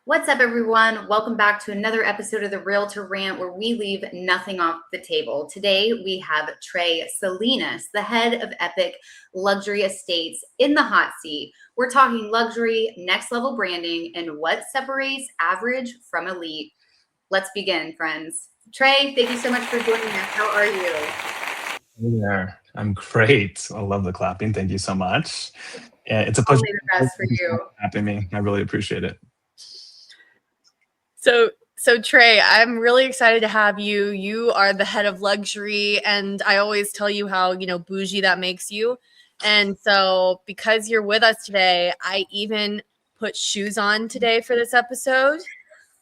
What's up, everyone? Welcome back to another episode of the Realtor Rant, where we leave nothing off the table. Today, we have Trey Salinas, the head of Epique Luxury Estates, in the hot seat. We're talking luxury, next level branding, and what separates average from elite. Let's begin, friends. Trey, thank you so much for joining us. How are you? Hey there. I'm great. I love the clapping. Thank you so much. Yeah, it's a pleasure. Only the best for Thank you so you. much for having me. I really appreciate it. So Trey, I'm really excited to have you. You are the head of luxury, and I always tell you how, bougie that makes you. And so because you're with us today, I even put shoes on today for this episode,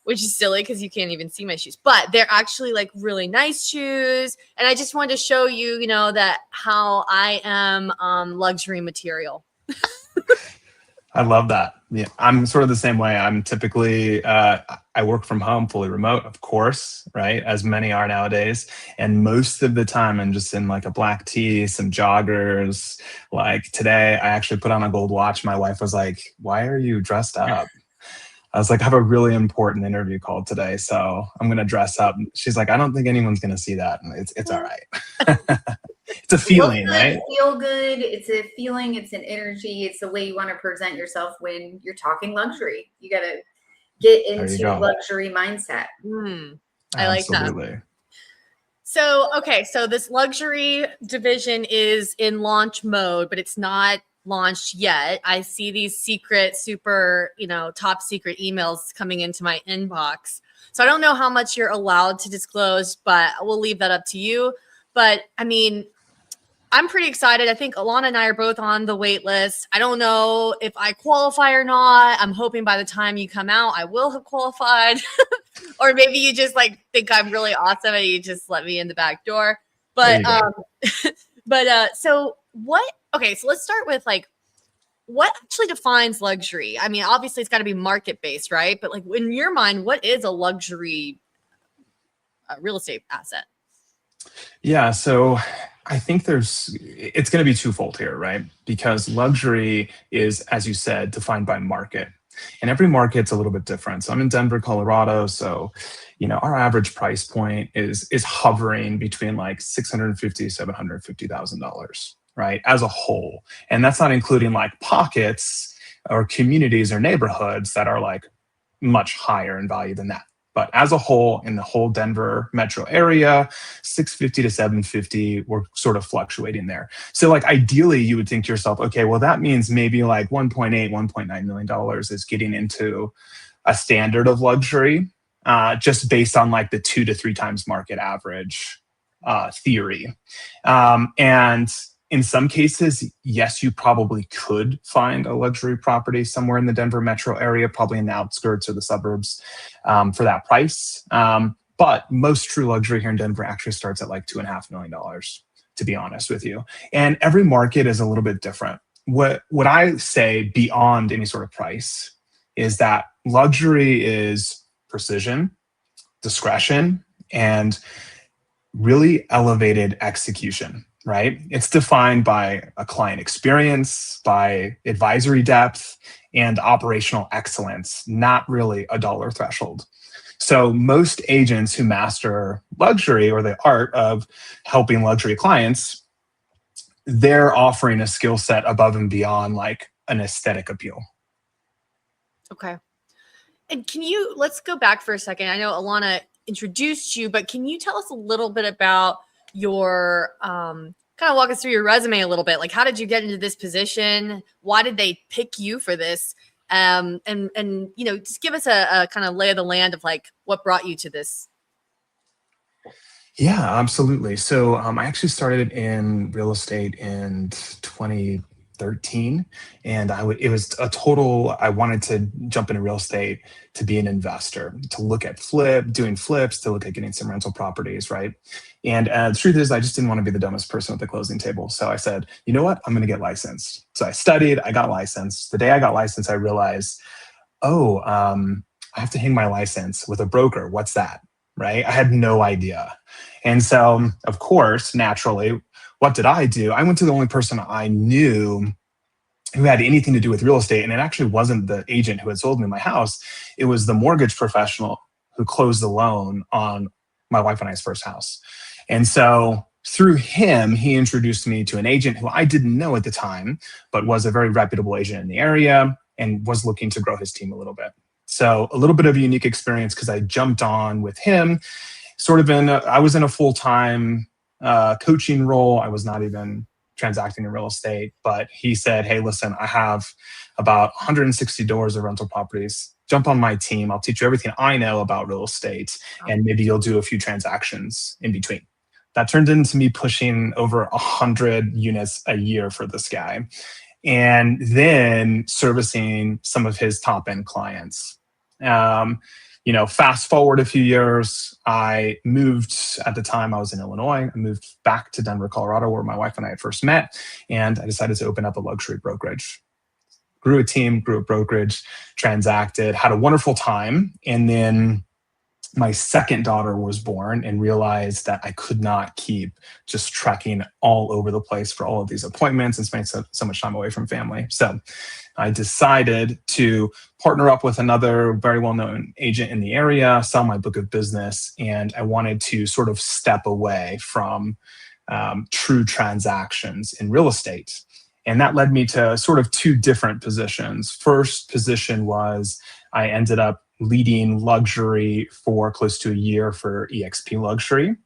which is silly because you can't even see my shoes, but they're actually like really nice shoes. And I just wanted to show you, that how I am luxury material. I love that. Yeah, I'm sort of the same way. I'm typically I work from home, fully remote, of course, right? As many are nowadays. And most of the time, I'm just in like a black tee, some joggers. Like today, I actually put on a gold watch. My wife was like, "Why are you dressed up?" I was like, I have a really important interview call today, so I'm gonna dress up. She's like, I don't think anyone's gonna see that. And it's all right. It's a feeling, Look right? good, feel good. It's a feeling, it's an energy, it's the way you want to present yourself when you're talking luxury. You got to get There you into go. luxury mindset. I like that. Absolutely. So this luxury division is in launch mode, but it's not launched yet. I see these secret, super, top secret emails coming into my inbox. So I don't know how much you're allowed to disclose, but we'll leave that up to you. But I mean, I'm pretty excited. I think Alana and I are both on the wait list. I don't know if I qualify or not. I'm hoping by the time you come out, I will have qualified. Or maybe you just like think I'm really awesome and you just let me in the back door. But so what? Okay, so let's start with like what actually defines luxury? I mean, obviously it's got to be market based, right? But like in your mind, what is a luxury real estate asset? Yeah, so I think it's going to be twofold here, right? Because luxury is, as you said, defined by market. And every market's a little bit different. So I'm in Denver, Colorado. So, our average price point is hovering between like $650,000 $750,000, right? As a whole. And that's not including like pockets or communities or neighborhoods that are like much higher in value than that. But as a whole, in the whole Denver metro area, 650 to 750, we're sort of fluctuating there. So like ideally you would think to yourself, okay, well that means maybe like 1.8, $1.9 million is getting into a standard of luxury, just based on like the 2 to 3 times market average theory. And in some cases, yes, you probably could find a luxury property somewhere in the Denver metro area, probably in the outskirts or the suburbs, for that price. But most true luxury here in Denver actually starts at like $2.5 million, to be honest with you. And every market is a little bit different. What I say beyond any sort of price is that luxury is precision, discretion, and really elevated execution. Right? It's defined by a client experience, by advisory depth, and operational excellence, not really a dollar threshold. So most agents who master luxury or the art of helping luxury clients, they're offering a skill set above and beyond like an aesthetic appeal. Okay. And let's go back for a second. I know Alana introduced you, but can you tell us a little bit about your kind of walk us through your resume a little bit? Like, how did you get into this position? Why did they pick you for this? And just give us a kind of lay of the land of like what brought you to this. Yeah, absolutely. So I actually started in real estate in 2013, and it was a total. I wanted to jump into real estate to be an investor, to look at doing flips, to look at getting some rental properties, right? And the truth is, I just didn't want to be the dumbest person at the closing table. So I said, you know what? I'm going to get licensed. So I studied. I got licensed. The day I got licensed, I realized, I have to hang my license with a broker. What's that? Right? I had no idea. And so, of course, naturally, what did I do? I went to the only person I knew who had anything to do with real estate. And it actually wasn't the agent who had sold me my house. It was the mortgage professional who closed the loan on my wife and I's first house. And so through him, he introduced me to an agent who I didn't know at the time, but was a very reputable agent in the area and was looking to grow his team a little bit. So a little bit of a unique experience because I jumped on with him I was in a full-time coaching role. I was not even transacting in real estate, but he said, hey, listen, I have about 160 doors of rental properties. Jump on my team. I'll teach you everything I know about real estate, and maybe you'll do a few transactions in between. That turned into me pushing over 100 units a year for this guy, and then servicing some of his top-end clients. Fast forward a few years, I moved, at the time I was in Illinois, I moved back to Denver, Colorado, where my wife and I had first met, and I decided to open up a luxury brokerage. Grew a team, grew a brokerage, transacted, had a wonderful time, and then my second daughter was born and realized that I could not keep just trekking all over the place for all of these appointments and spending so much time away from family. So I decided to partner up with another very well-known agent in the area, sell my book of business, and I wanted to sort of step away from true transactions in real estate. And that led me to sort of two different positions. First position was I ended up leading luxury for close to a year for eXp Luxury.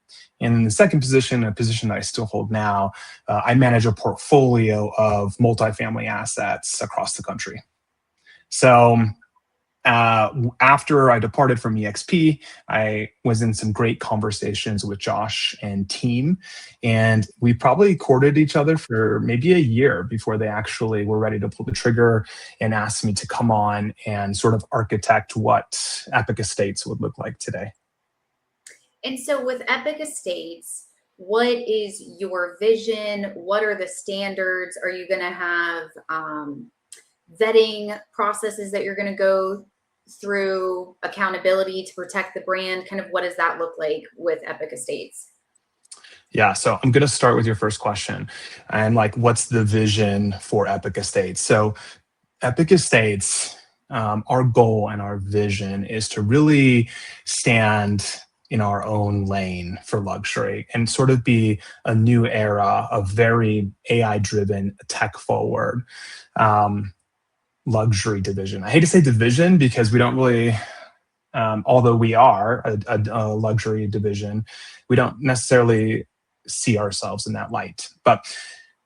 And in the second position, a position that I still hold now, I manage a portfolio of multifamily assets across the country. So after I departed from eXp, I was in some great conversations with Josh and team, and we probably courted each other for maybe a year before they actually were ready to pull the trigger and asked me to come on and sort of architect what Epique Estates would look like today. And so with Epique Estates, what is your vision? What are the standards? Are you going to have vetting processes that you're going to go through, accountability to protect the brand? Kind of what does that look like with Epique Estates? Yeah, so I'm going to start with your first question and what's the vision for Epique Estates? So Epique Estates, our goal and our vision is to really stand in our own lane for luxury and sort of be a new era of very AI-driven, tech-forward luxury division. I hate to say division because we don't really, although we are a luxury division, we don't necessarily see ourselves in that light. But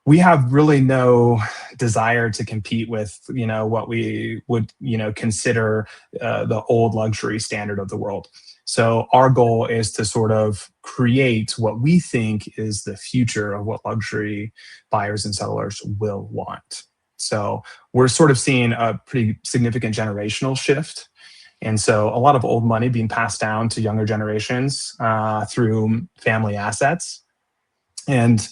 we have really no desire to compete with, what we would, consider the old luxury standard of the world. So our goal is to sort of create what we think is the future of what luxury buyers and sellers will want. So we're sort of seeing a pretty significant generational shift. And so a lot of old money being passed down to younger generations through family assets. And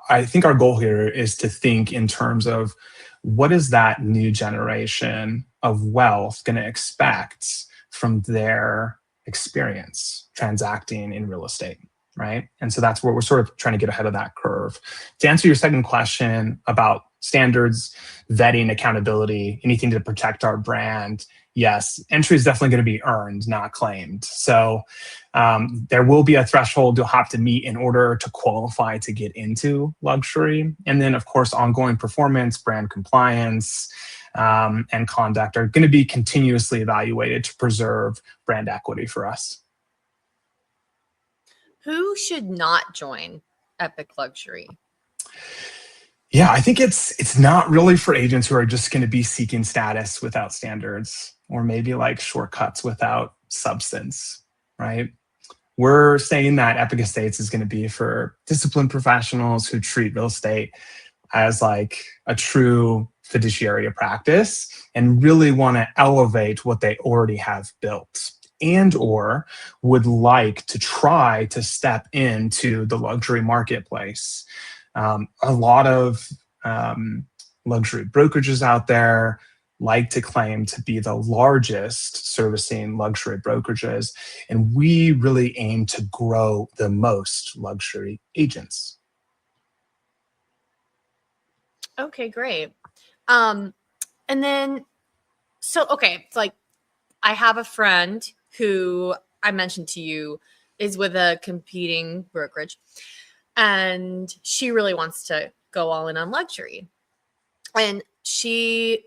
I think our goal here is to think in terms of what is that new generation of wealth going to expect from their experience transacting in real estate, right? And so that's where we're sort of trying to get ahead of that curve. To answer your second question about standards, vetting, accountability, anything to protect our brand, yes, entry is definitely going to be earned, not claimed. So there will be a threshold you'll have to meet in order to qualify to get into luxury. And then, of course, ongoing performance, brand compliance, and conduct are going to be continuously evaluated to preserve brand equity for us. Who should not join Epique Luxury? Yeah, I think it's not really for agents who are just going to be seeking status without standards, or maybe shortcuts without substance, right? We're saying that Epique Estates is going to be for disciplined professionals who treat real estate as a true fiduciary practice and really want to elevate what they already have built, and or would like to try to step into the luxury marketplace. A lot of luxury brokerages out there like to claim to be the largest servicing luxury brokerages, and we really aim to grow the most luxury agents. Okay, great. And then, okay, it's like I have a friend who I mentioned to you is with a competing brokerage, and she really wants to go all in on luxury. And she,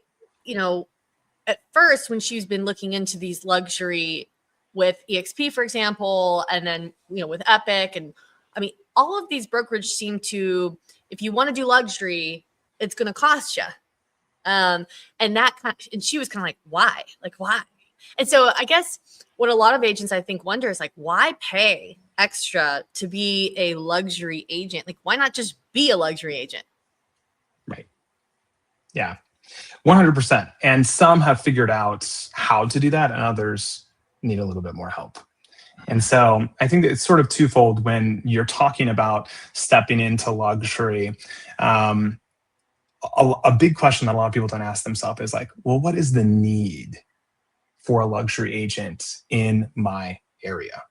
at first, when she's been looking into these luxury with EXP, for example, and then, with Epique, and I mean, all of these brokerage seem to, if you want to do luxury, it's going to cost you. And she was kind of like, why? Like, why? And so I guess what a lot of agents, I think, wonder is like, why pay extra to be a luxury agent? Like, why not just be a luxury agent? Right. Yeah, 100%. And some have figured out how to do that, and others need a little bit more help. And so I think that it's sort of twofold when you're talking about stepping into luxury. A big question that a lot of people don't ask themselves is like, well, what is the need for a luxury agent in my area?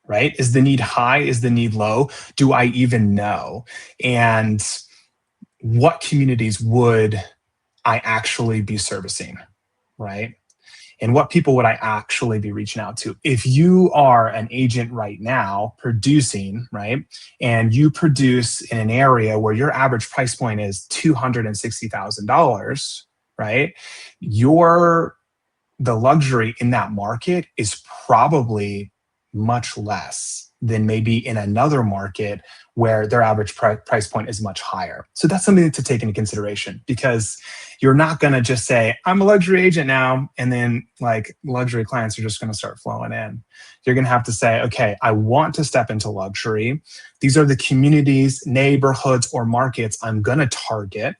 Right? Is the need high? Is the need low? Do I even know? And what communities would I actually be servicing? Right? And what people would I actually be reaching out to? If you are an agent right now producing, right, and you produce in an area where your average price point is $260,000, right, the luxury in that market is probably much less than maybe in another market where their average price point is much higher. So that's something to take into consideration, because you're not going to just say, I'm a luxury agent now, and then like luxury clients are just going to start flowing in. You're going to have to say, okay, I want to step into luxury. These are the communities, neighborhoods, or markets I'm going to target.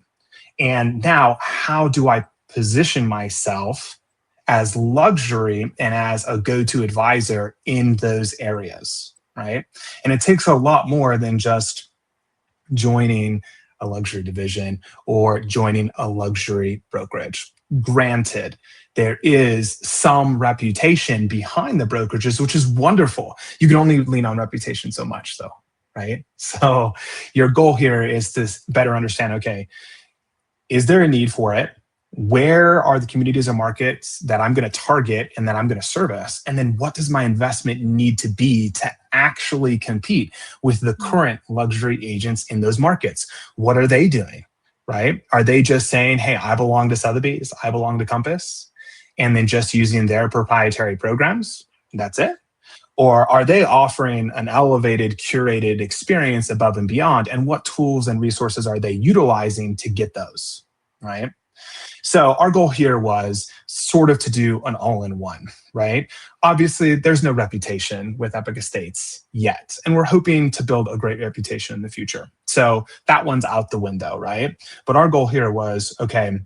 And now how do I position myself as luxury and as a go-to advisor in those areas, right? And it takes a lot more than just joining a luxury division or joining a luxury brokerage. Granted, there is some reputation behind the brokerages, which is wonderful. You can only lean on reputation so much though, right? So your goal here is to better understand, okay, is there a need for it? Where are the communities or markets that I'm going to target and that I'm going to service? And then what does my investment need to be to actually compete with the current luxury agents in those markets? What are they doing, right? Are they just saying, hey, I belong to Sotheby's, I belong to Compass, and then just using their proprietary programs? That's it? Or are they offering an elevated, curated experience above and beyond? And what tools and resources are they utilizing to get those, right? So our goal here was sort of to do an all-in-one, right? Obviously, there's no reputation with Epique Estates yet, and we're hoping to build a great reputation in the future. So that one's out the window, right? But our goal here was, okay,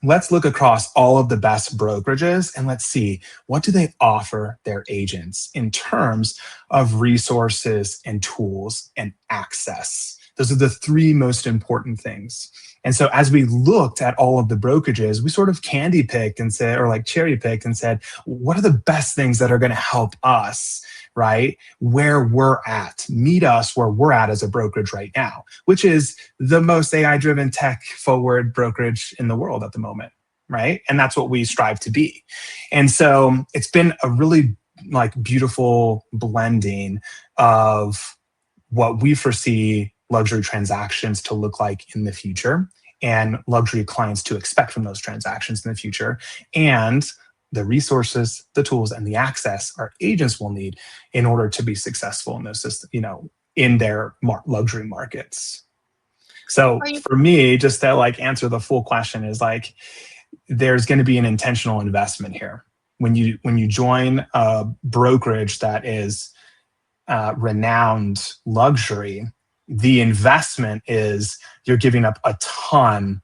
let's look across all of the best brokerages and let's see, what do they offer their agents in terms of resources and tools and access? Those are the three most important things. And so as we looked at all of the brokerages, we sort of candy picked and said, or like cherry picked and said, what are the best things that are going to help us, right? Where we're at, meet us where we're at as a brokerage right now, which is the most AI-driven tech forward brokerage in the world at the moment, right? And that's what we strive to be. And so it's been a really like beautiful blending of what we foresee luxury transactions to look like in the future and luxury clients to expect from those transactions in the future, and the resources, the tools, and the access our agents will need in order to be successful in those systems, in their luxury markets. So for me, just to like answer the full question is like, there's going to be an intentional investment here. When you join a brokerage that is renowned luxury, the investment is you're giving up a ton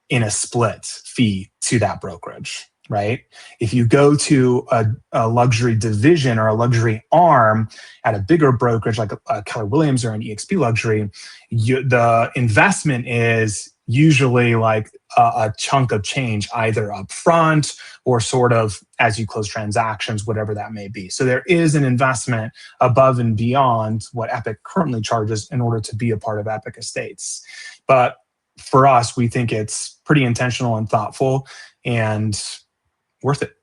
in a split fee to that brokerage, right? If you go to a luxury division or a luxury arm at a bigger brokerage like a Keller Williams or an EXP Luxury, the investment is usually like a chunk of change either up front or sort of as you close transactions, whatever that may be. So there is an investment above and beyond what Epique currently charges in order to be a part of Epique Estates. But for us, we think it's pretty intentional and thoughtful and worth it.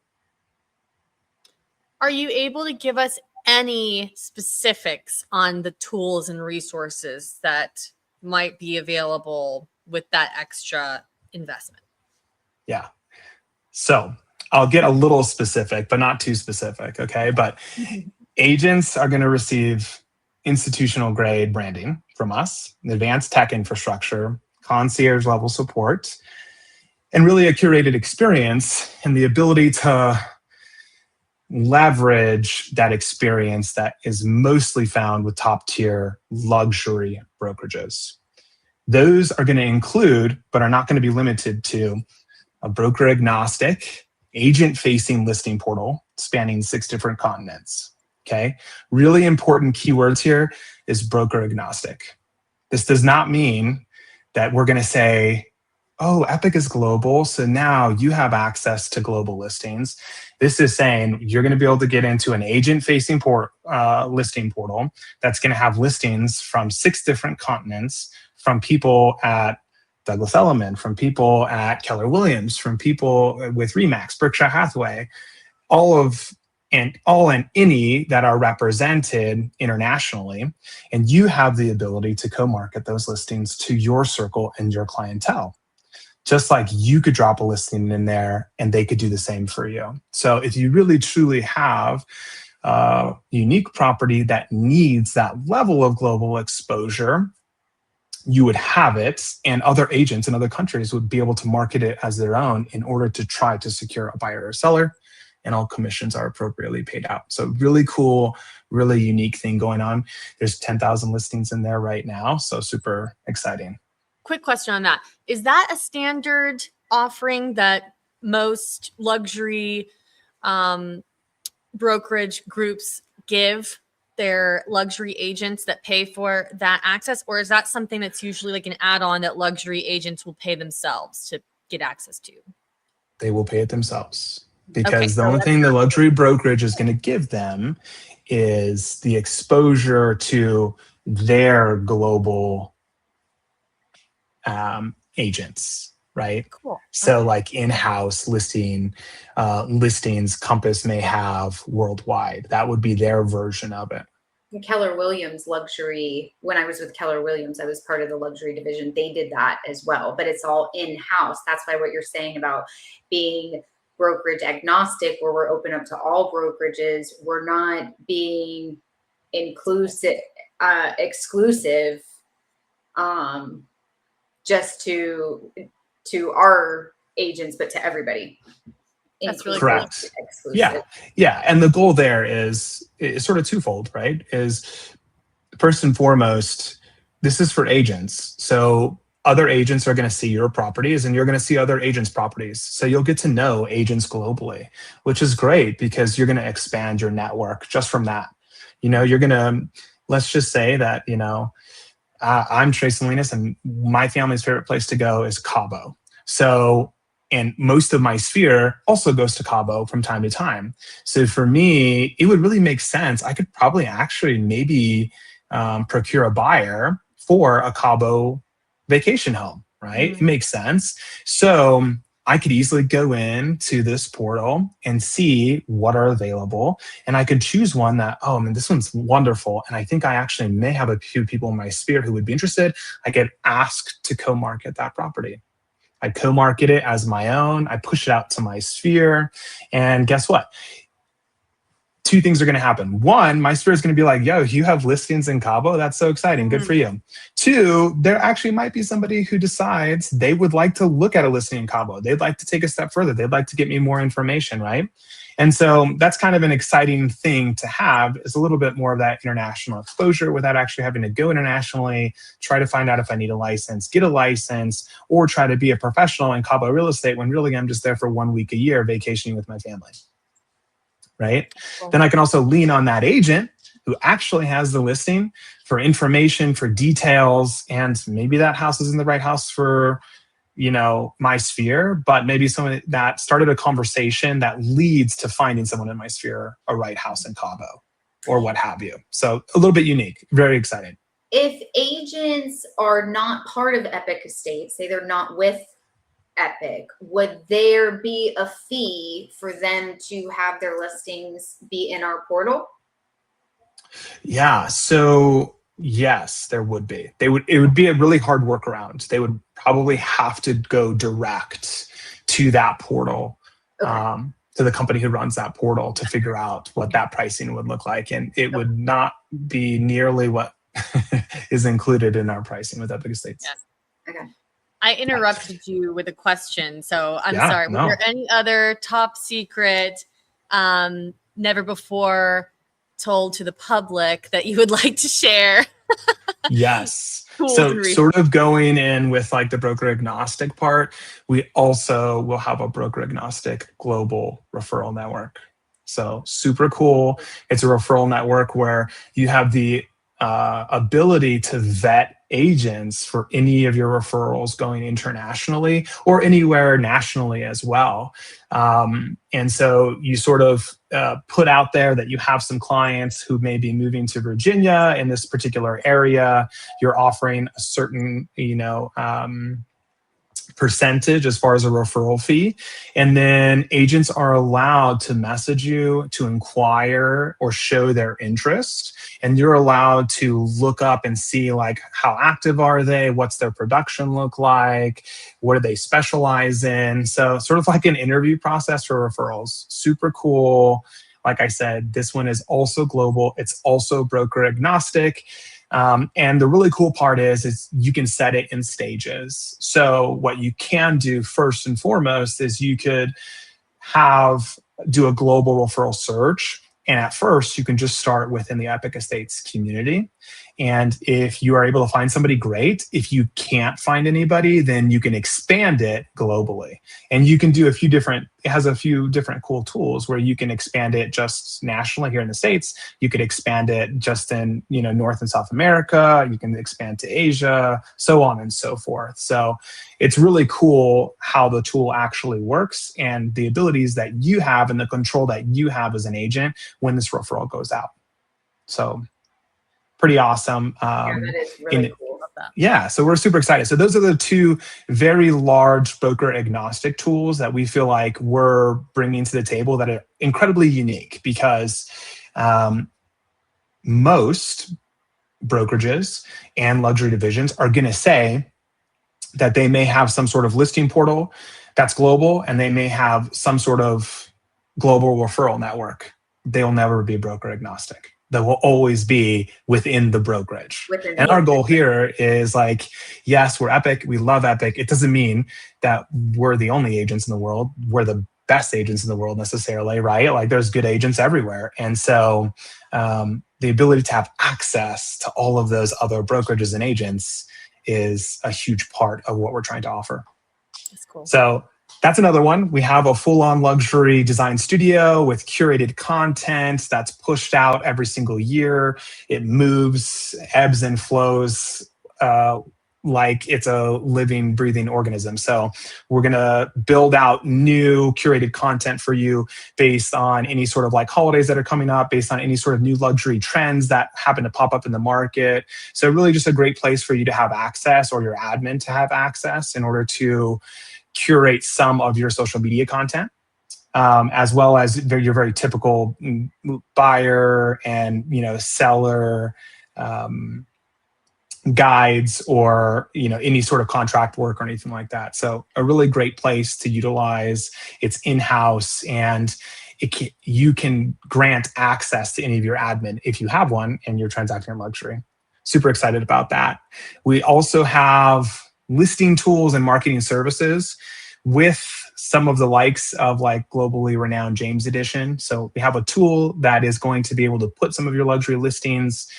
Are you able to give us any specifics on the tools and resources that might be available with that extra investment? Yeah. So I'll get a little specific, but not too specific. Okay. But agents are going to receive institutional grade branding from us, advanced tech infrastructure, concierge level support, and really a curated experience and the ability to leverage that experience that is mostly found with top tier luxury brokerages. Those are going to include, but are not going to be limited to, a broker agnostic, agent facing listing portal spanning 6 different continents. Okay. Really important keywords here is broker agnostic. This does not mean that we're going to say, oh, Epique is global, so now you have access to global listings. This is saying you're going to be able to get into an agent-facing listing portal that's going to have listings from 6 different continents, from people at Douglas Elliman, from people at Keller Williams, from people with Remax, Berkshire Hathaway, all and any that are represented internationally. And you have the ability to co-market those listings to your circle and your clientele. Just like you could drop a listing in there and they could do the same for you. So if you really truly have a unique property that needs that level of global exposure, you would have it, and other agents in other countries would be able to market it as their own in order to try to secure a buyer or seller, and all commissions are appropriately paid out. So really cool, really unique thing going on. There's 10,000 listings in there right now, so super exciting. Quick question on that. Is that a standard offering that most luxury brokerage groups give their luxury agents that pay for that access? Or is that something that's usually like an add-on that luxury agents will pay themselves to get access to? They will pay it themselves, because Okay, the so only thing the luxury brokerage is going to give them is the exposure to their global agents, right? Cool. So Okay. like in-house listings Compass may have worldwide. That would be their version of it. The Keller Williams luxury, when I was with Keller Williams, I was part of the luxury division. They did that as well, but it's all in-house. That's why what you're saying about being brokerage agnostic, where we're open up to all brokerages, we're not being exclusive, just to our agents, but to everybody. That's really correct. Exclusive. Yeah. And the goal there is sort of twofold, right? Is first and foremost, this is for agents. So other agents are going to see your properties and you're going to see other agents' properties. So you'll get to know agents globally, which is great because you're going to expand your network just from that. You're going to, let's just say that, I'm Trey Salinas and my family's favorite place to go is Cabo. So, and most of my sphere also goes to Cabo from time to time. So for me, it would really make sense. I could probably actually maybe procure a buyer for a Cabo vacation home, right? It makes sense. So I could easily go into this portal and see what are available. And I could choose one that, oh man, this one's wonderful. And I think I actually may have a few people in my sphere who would be interested. I get asked to co-market that property. I co-market it as my own. I push it out to my sphere. And guess what? 2 things are going to happen. 1, my sphere is going to be like, yo, you have listings in Cabo? That's so exciting. Good for you. 2, there actually might be somebody who decides they would like to look at a listing in Cabo. They'd like to take a step further. They'd like to get me more information, right? And so that's kind of an exciting thing to have, is a little bit more of that international exposure without actually having to go internationally, try to find out if I need a license, get a license, or try to be a professional in Cabo real estate when really I'm just there for 1 week a year vacationing with my family. Right? Cool. Then I can also lean on that agent who actually has the listing for information, for details, and maybe that house isn't the right house for, my sphere, but maybe someone that started a conversation that leads to finding someone in my sphere a right house in Cabo or what have you. So a little bit unique, very exciting. if agents are not part of Epique Estates, say they're not with Epique, would there be a fee for them to have their listings be in our portal? Yeah. So yes, there would be. It would be a really hard workaround. They would probably have to go direct to that portal, Okay. to the company who runs that portal to figure out what that pricing would look like. And it would not be nearly what is included in our pricing with Epique Estates. Yeah. Okay. I interrupted you with a question, so I'm Yeah, sorry. no. Were there any other top secret, never before told to the public that you would like to share? Yes. Tools So and sort of going in with like the broker agnostic part, we also will have a broker agnostic global referral network. So super cool. It's a referral network where you have the ability to vet agents for any of your referrals going internationally or anywhere nationally as well. And so you sort of put out there that you have some clients who may be moving to Virginia in this particular area. You're offering a certain, percentage as far as a referral fee. And then agents are allowed to message you to inquire or show their interest. And you're allowed to look up and see like how active are they? What's their production look like? What do they specialize in? So sort of like an interview process for referrals. Super cool. Like I said, this one is also global. It's also broker agnostic. And the really cool part is you can set it in stages. So what you can do first and foremost is you could do a global referral search. And at first, you can just start within the Epique Estates community. And if you are able to find somebody, great. If you can't find anybody, then you can expand it globally. And you can do it has a few different cool tools where you can expand it just nationally here in the States. You could expand it just in, North and South America. You can expand to Asia, so on and so forth. So it's really cool how the tool actually works and the abilities that you have and the control that you have as an agent when this referral goes out. So pretty awesome. Yeah, that is really cool. Yeah, so we're super excited. So those are the two very large broker agnostic tools that we feel like we're bringing to the table that are incredibly unique because most brokerages and luxury divisions are going to say that they may have some sort of listing portal that's global and they may have some sort of global referral network. They'll never be broker agnostic. That will always be within the brokerage. And our goal here is like, yes, we're Epique. We love Epique. It doesn't mean that we're the only agents in the world. We're the best agents in the world necessarily, right? Like there's good agents everywhere. And so the ability to have access to all of those other brokerages and agents is a huge part of what we're trying to offer. That's cool. So that's another one. We have a full-on luxury design studio with curated content that's pushed out every single year. It moves, ebbs and flows like it's a living, breathing organism. So we're going to build out new curated content for you based on any sort of like holidays that are coming up, based on any sort of new luxury trends that happen to pop up in the market. So really just a great place for you to have access or your admin to have access in order to curate some of your social media content, as well as your very typical buyer and seller guides or any sort of contract work or anything like that. So a really great place to utilize. It's in-house and you can grant access to any of your admin if you have one and you're transacting in luxury. Super excited about that. We also have listing tools and marketing services with some of the likes of like globally renowned James Edition. So we have a tool that is going to be able to put some of your luxury listings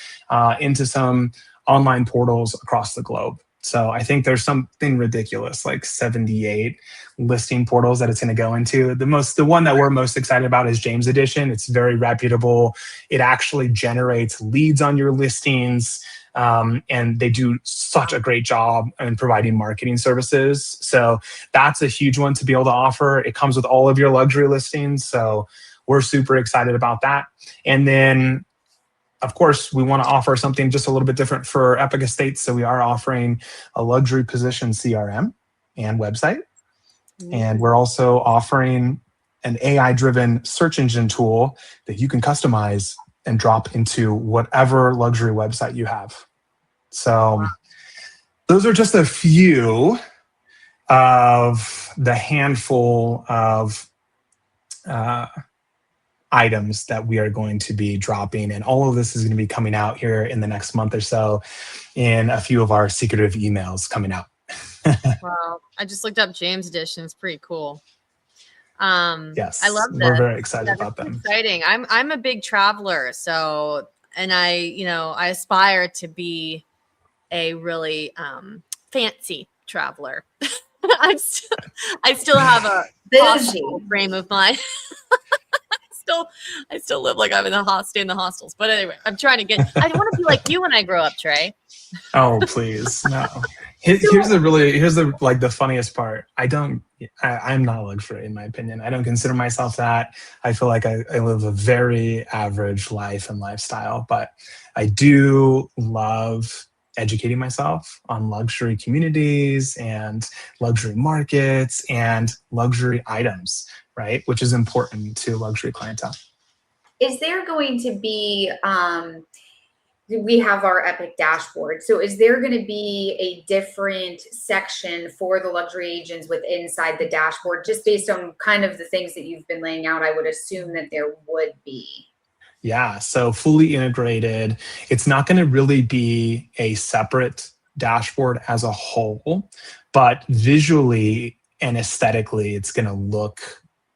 into some online portals across the globe. So I think there's something ridiculous, like 78 listing portals that it's going to go into. The one that we're most excited about is James Edition. It's very reputable. It actually generates leads on your listings. And they do such a great job in providing marketing services. So that's a huge one to be able to offer. It comes with all of your luxury listings. So we're super excited about that. And then of course, we want to offer something just a little bit different for Epique Estates. So we are offering a luxury position CRM and website. And we're also offering an AI-driven search engine tool that you can customize and drop into whatever luxury website you have. So those are just a few of the handful of items that we are going to be dropping. And all of this is going to be coming out here in the next month or so in a few of our secretive emails coming out. Wow. I just looked up James Edition. It's pretty cool. Yes, I love this. we're very excited about This is them. exciting. I'm a big traveler, so, and I aspire to be a really fancy traveler. I still have a possible frame of mind. I still live like I'm in the stay in the hostels. But anyway, I'm trying to get. I want to be like you when I grow up, Trey. Oh, please, no. Here's the funniest part. I'm not luxury in my opinion. I don't consider myself that. I feel like I live a very average life and lifestyle, but I do love educating myself on luxury communities and luxury markets and luxury items, right? Which is important to luxury clientele. Is there going to be, we have our Epique dashboard. So is there going to be a different section for the luxury agents with inside the dashboard, just based on kind of the things that you've been laying out? I would assume that there would be. Yeah, so fully integrated. It's not going to really be a separate dashboard as a whole, but visually and aesthetically, it's going to look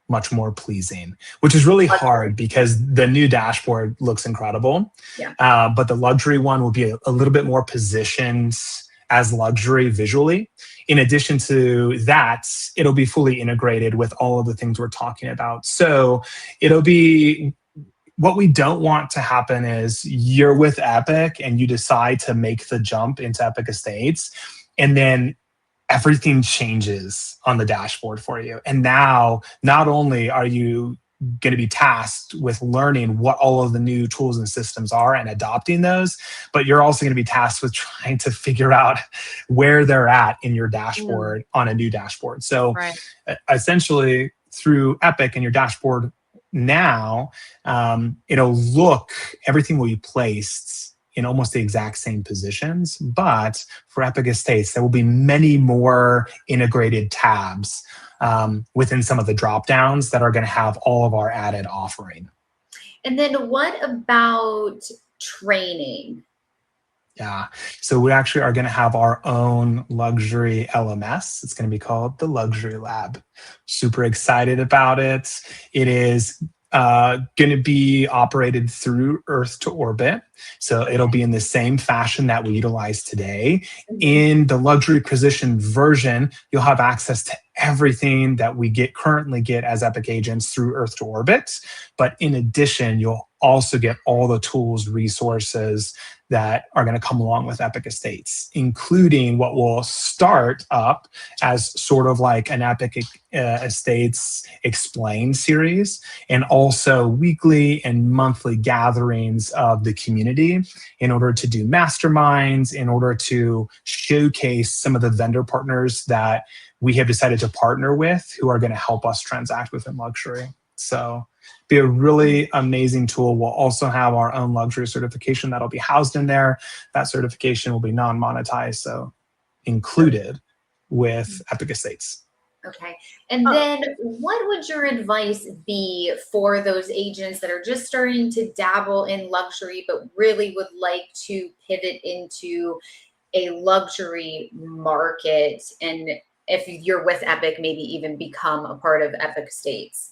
much more pleasing, which is really hard because the new dashboard looks incredible. Yeah. But the luxury one will be a little bit more positioned as luxury visually. In addition to that, it'll be fully integrated with all of the things we're talking about. So it'll be, what we don't want to happen is you're with Epique and you decide to make the jump into Epique Estates, and then everything changes on the dashboard for you. And now, not only are you going to be tasked with learning what all of the new tools and systems are and adopting those, but you're also going to be tasked with trying to figure out where they're at in your dashboard on a new dashboard. So essentially, through Epique and your dashboard now, everything will be placed in almost the exact same positions, but for Epique Estates, there will be many more integrated tabs within some of the drop downs that are going to have all of our added offering. And then what about training? Yeah, so we actually are going to have our own luxury LMS. It's going to be called the Luxury Lab. Super excited about it. It is going to be operated through Earth to Orbit. So it'll be in the same fashion that we utilize today. In the luxury position version, you'll have access to everything that we currently get as Epique agents through Earth to Orbit. But in addition, you'll also get all the tools, resources that are going to come along with Epique Estates, including what will start up as sort of like an Epique Estates Explained series, and also weekly and monthly gatherings of the community in order to do masterminds, in order to showcase some of the vendor partners that we have decided to partner with who are going to help us transact within luxury. So be a really amazing tool. We'll also have our own luxury certification that'll be housed in there. That certification will be non-monetized, so included with Epique Estates. Okay. And then what would your advice be for those agents that are just starting to dabble in luxury, but really would like to pivot into a luxury market? And if you're with Epique, maybe even become a part of Epique Estates?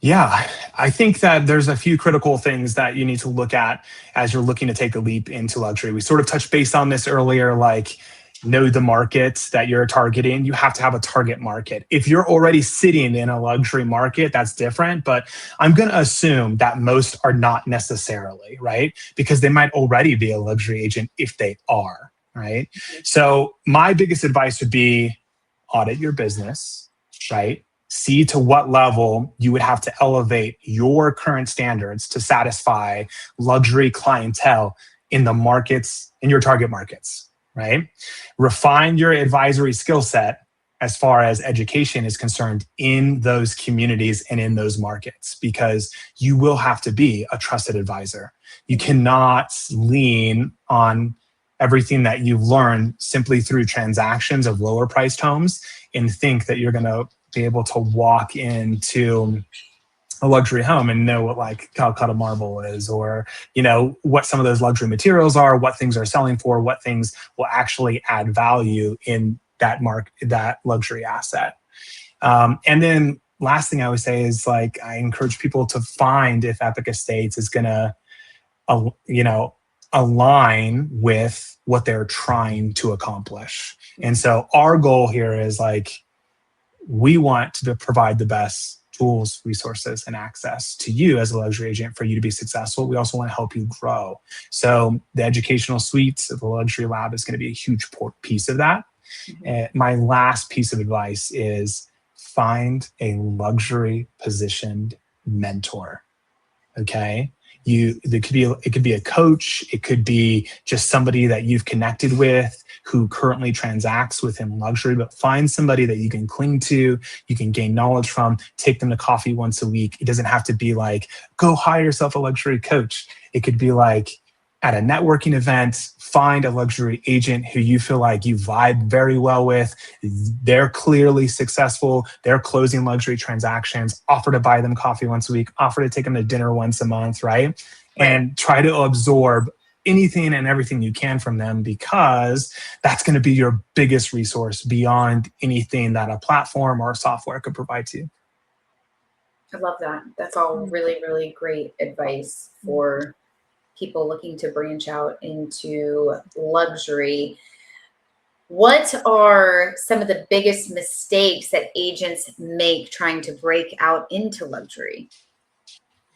Yeah, I think that there's a few critical things that you need to look at as you're looking to take a leap into luxury. We sort of touched base on this earlier, like know the market that you're targeting. You have to have a target market. If you're already sitting in a luxury market, that's different. But I'm going to assume that most are not necessarily, right? Because they might already be a luxury agent if they are, right? So my biggest advice would be audit your business, right? see to what level you would have to elevate your current standards to satisfy luxury clientele in the markets, in your target markets, right? Refine your advisory skill set as far as education is concerned in those communities and in those markets, because you will have to be a trusted advisor. You cannot lean on everything that you've learned simply through transactions of lower priced homes and think that you're going to be able to walk into a luxury home and know what like Calcutta marble is, or what some of those luxury materials are, what things are selling for, what things will actually add value in that luxury asset. And then last thing I would say is, like, I encourage people to find if Epique Estates is going to align with what they're trying to accomplish. And so our goal here is, like, we want to provide the best tools, resources, and access to you as a luxury agent for you to be successful. We also want to help you grow. So the educational suites of the Luxury Lab is going to be a huge piece of that. My last piece of advice is find a luxury positioned mentor. Okay. It could be a coach. It could be just somebody that you've connected with who currently transacts within luxury, but find somebody that you can cling to, you can gain knowledge from, take them to coffee once a week. It doesn't have to be like, go hire yourself a luxury coach. It could be like, at a networking event, find a luxury agent who you feel like you vibe very well with. They're clearly successful. They're closing luxury transactions. Offer to buy them coffee once a week. Offer to take them to dinner once a month, right? And try to absorb anything and everything you can from them, because that's going to be your biggest resource beyond anything that a platform or a software could provide to you. I love that. That's all really, really great advice for people looking to branch out into luxury. What are some of the biggest mistakes that agents make trying to break out into luxury?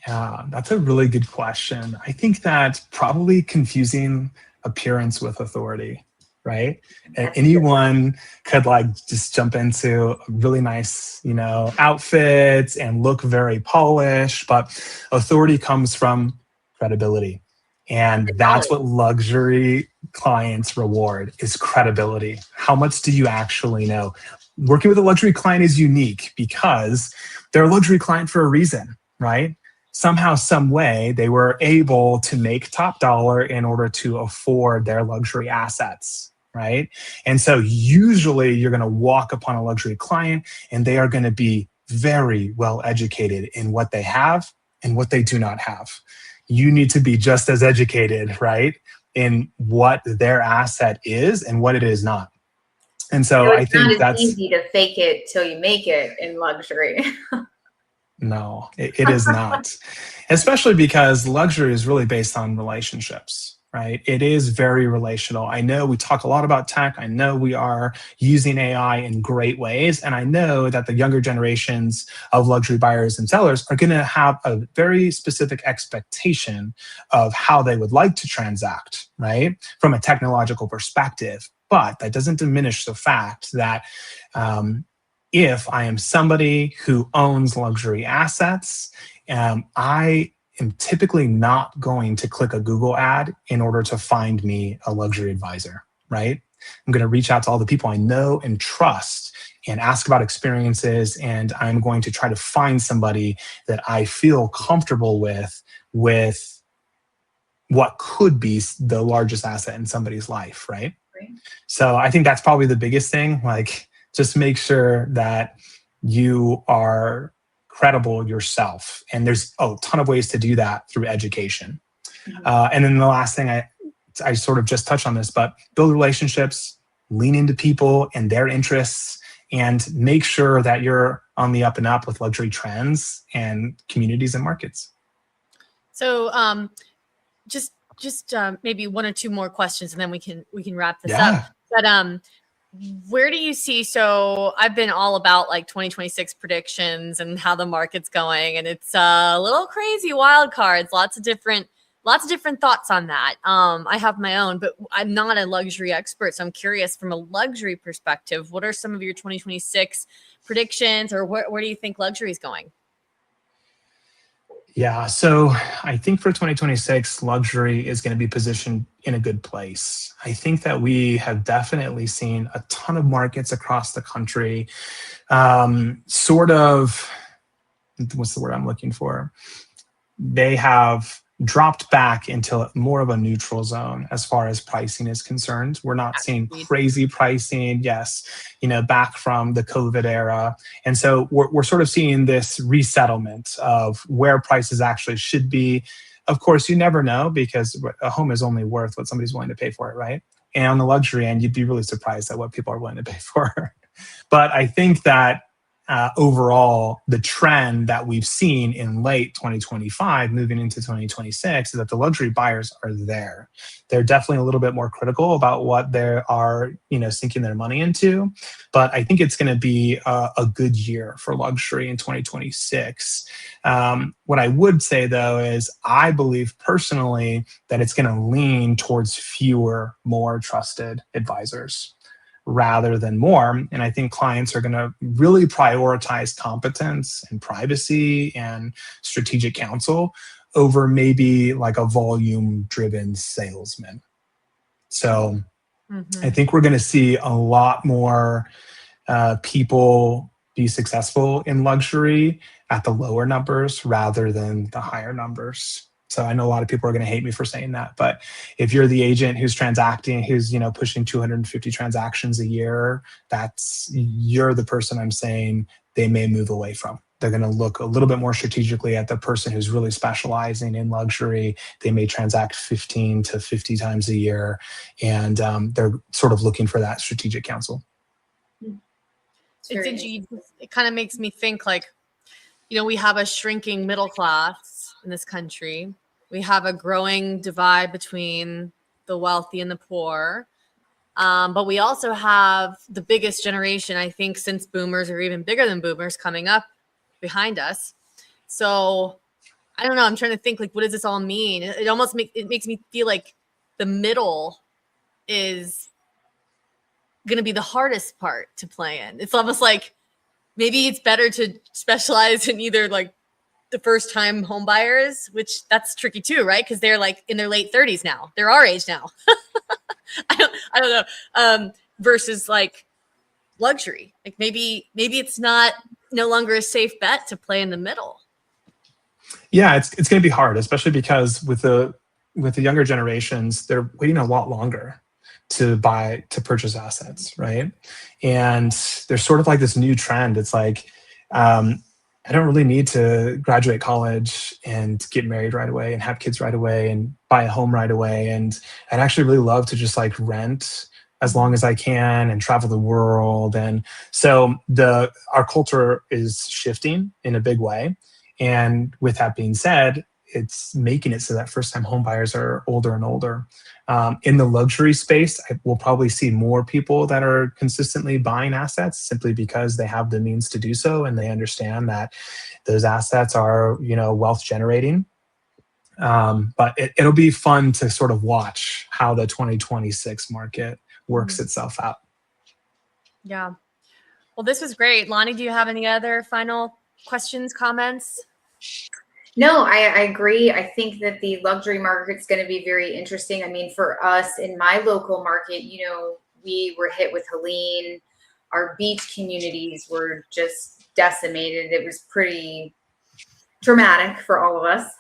Yeah, that's a really good question. I think that probably confusing appearance with authority, right? And anyone could just jump into really nice, outfits and look very polished, but authority comes from credibility. And that's what luxury clients reward, is credibility. How much do you actually know? Working with a luxury client is unique because they're a luxury client for a reason, right? Somehow, some way, they were able to make top dollar in order to afford their luxury assets, right? And so usually you're going to walk upon a luxury client and they are going to be very well educated in what they have and what they do not have. You need to be just as educated, right, in what their asset is and what it is not. And so I think that's easy to fake it till you make it in luxury. No, it is not. Especially because luxury is really based on relationships, right? It is very relational. I know we talk a lot about tech. I know we are using AI in great ways. And I know that the younger generations of luxury buyers and sellers are going to have a very specific expectation of how they would like to transact, right? From a technological perspective. But that doesn't diminish the fact that if I am somebody who owns luxury assets, I am typically not going to click a Google ad in order to find me a luxury advisor, right? I'm going to reach out to all the people I know and trust and ask about experiences, and I'm going to try to find somebody that I feel comfortable with what could be the largest asset in somebody's life, right? So I think that's probably the biggest thing. Just make sure that you are credible yourself. And there's a ton of ways to do that through education. And then the last thing, I sort of just touched on this, but build relationships, lean into people and their interests, and make sure that you're on the up and up with luxury trends and communities and markets. So just maybe one or two more questions and then we can wrap this up. But where do you see, so I've been all about 2026 predictions and how the market's going, and it's a little crazy, wild cards, lots of different lots of different thoughts on that. I have my own, but I'm not a luxury expert. So I'm curious from a luxury perspective, what are some of your 2026 predictions, or where do you think luxury is going? Yeah, so I think for 2026, luxury is going to be positioned in a good place. I think that we have definitely seen a ton of markets across the country, sort of, what's the word I'm looking for? They have dropped back into more of a neutral zone as far as pricing is concerned. We're not seeing crazy pricing, yes, back from the COVID era. And so we're sort of seeing this resettlement of where prices actually should be. Of course, you never know because a home is only worth what somebody's willing to pay for it, right? And on the luxury end, you'd be really surprised at what people are willing to pay for. But I think that overall, the trend that we've seen in late 2025 moving into 2026 is that the luxury buyers are there. They're definitely a little bit more critical about what they are, sinking their money into. But I think it's going to be a good year for luxury in 2026. What I would say, though, is I believe personally that it's going to lean towards fewer, more trusted advisors rather than more. And I think clients are going to really prioritize competence and privacy and strategic counsel over maybe like a volume driven salesman. So I think we're going to see a lot more people be successful in luxury at the lower numbers rather than the higher numbers. So I know a lot of people are going to hate me for saying that, but if you're the agent who's transacting, who's pushing 250 transactions a year, you're the person I'm saying they may move away from. They're going to look a little bit more strategically at the person who's really specializing in luxury. They may transact 15 to 50 times a year, and they're sort of looking for that strategic counsel. It kind of makes me think like, we have a shrinking middle class in this country. We have a growing divide between the wealthy and the poor. But we also have the biggest generation, I think, since boomers or even bigger than boomers coming up behind us. So I don't know. I'm trying to think like, what does this all mean? It makes me feel like the middle is going to be the hardest part to play in. It's almost like maybe it's better to specialize in either like the first time home buyers, which that's tricky too, right? Because they're like in their late 30s now. They're our age now. I don't know. Versus like luxury. Like maybe it's no longer a safe bet to play in the middle. Yeah, it's going to be hard, especially because with the younger generations, they're waiting a lot longer to purchase assets, right? And there's sort of like this new trend. It's like, I don't really need to graduate college and get married right away and have kids right away and buy a home right away. And I'd actually really love to just like rent as long as I can and travel the world. And so our culture is shifting in a big way. And with that being said, it's making it so that first-time home buyers are older and older. In the luxury space, we'll probably see more people that are consistently buying assets simply because they have the means to do so and they understand that those assets are, wealth generating. But it'll be fun to sort of watch how the 2026 market works itself out. Yeah. Well, this was great. Lonnie, do you have any other final questions, comments? No, I agree. I think that the luxury market's going to be very interesting. I mean, for us in my local market, we were hit with Helene. Our beach communities were just decimated. It was pretty traumatic for all of us.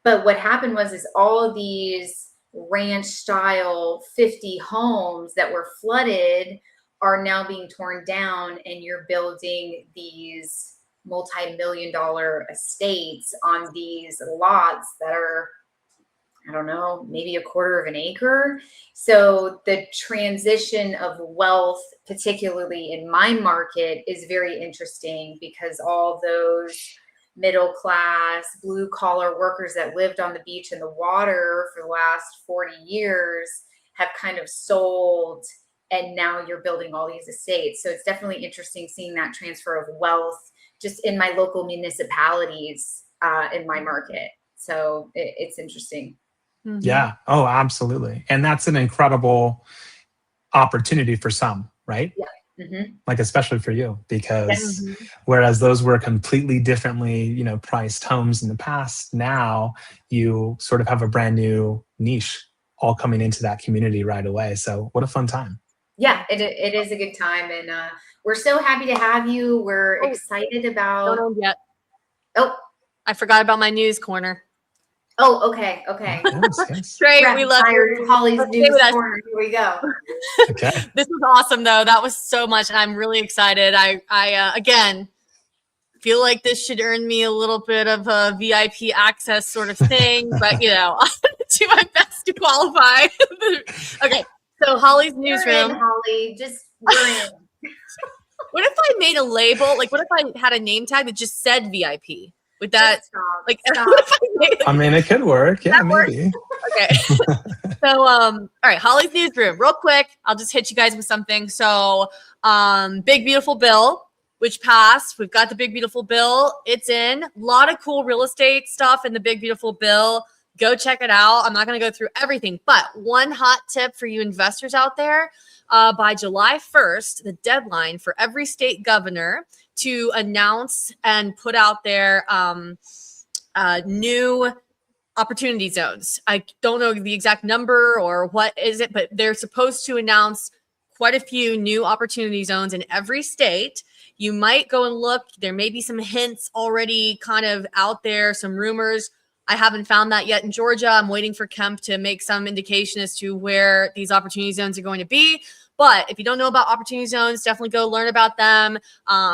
But what happened is all of these ranch style 50 homes that were flooded are now being torn down, and you're building these multi-million-dollar estates on these lots that are, I don't know, maybe a quarter of an acre. So the transition of wealth, particularly in my market, is very interesting because all those middle class, blue collar workers that lived on the beach and the water for the last 40 years have kind of sold, and now you're building all these estates. So it's definitely interesting seeing that transfer of wealth just in my local municipalities in my market. So it's interesting. Mhm. Yeah. Oh, absolutely. And that's an incredible opportunity for some, right? Yeah. Mm-hmm. Like especially for you, because Mhm. whereas those were completely differently, priced homes in the past, now you sort of have a brand new niche all coming into that community right away. So what a fun time. Yeah, it is a good time, and we're so happy to have you. We're Oh, excited Don't about. end yet. Oh, I forgot about my news corner. oh, okay, okay. Yes, yes. Trey, we Rapid love fire you. Holly's Stay news with us. corner. Here we go. Okay. This was awesome, though. That was so much, and I'm really excited. I again feel like this should earn me a little bit of a VIP access sort of thing, but I'll do my best to qualify. Okay, so Holly's We're in, newsroom. Holly. We're in. What if I made a label? Like, what if I had a name tag that just said VIP? Would that Just stop. like? Stop. What if I made, I mean, it could work. Yeah, That works? maybe. Okay. So, all right, Holly's newsroom, real quick. I'll just hit you guys with something. So, Big Beautiful Bill, which passed. We've got the Big Beautiful Bill. It's in. A lot of cool real estate stuff in the Big Beautiful Bill. Go check it out. I'm not going to go through everything, but one hot tip for you investors out there, by July 1st, the deadline for every state governor to announce and put out their new opportunity zones. I don't know the exact number or what is it, but they're supposed to announce quite a few new opportunity zones in every state. You might go and look. There may be some hints already kind of out there, some rumors. I haven't found that yet in Georgia. I'm waiting for Kemp to make some indication as to where these opportunity zones are going to be. But if you don't know about opportunity zones, definitely go learn about them.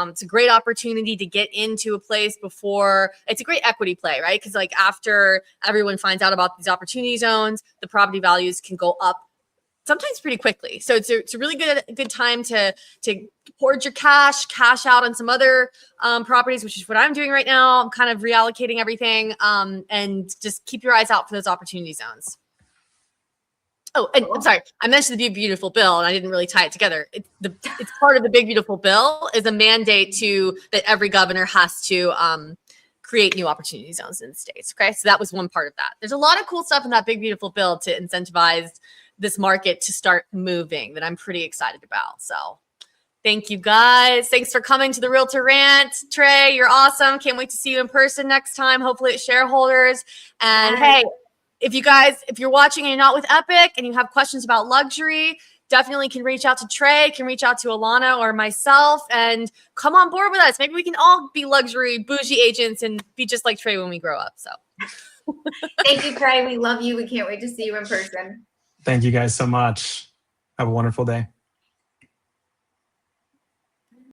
It's a great opportunity to get into a place before. It's a great equity play, right? Because like after everyone finds out about these opportunity zones, the property values can go up sometimes pretty quickly. So it's a really good time to hoard your cash out on some other properties, which is what I'm doing right now. I'm kind of reallocating everything, and just keep your eyes out for those opportunity zones. Oh, and I'm sorry, I mentioned the Big Beautiful Bill, and I didn't really tie it together. It's part of the Big Beautiful Bill is a mandate that every governor has to create new opportunity zones in the states. Okay, so that was one part of that. There's a lot of cool stuff in that Big Beautiful Bill to incentivize this market to start moving that I'm pretty excited about. So thank you guys. Thanks for coming to the Realtor Rant. Trey, you're awesome. Can't wait to see you in person next time, hopefully at shareholders. And hey, if you're watching and you're not with Epique and you have questions about luxury, definitely can reach out to Trey, can reach out to Alana or myself, and come on board with us. Maybe we can all be luxury bougie agents and be just like Trey when we grow up. So Thank you, Trey. We love you. We can't wait to see you in person. Thank you guys so much. Have a wonderful day.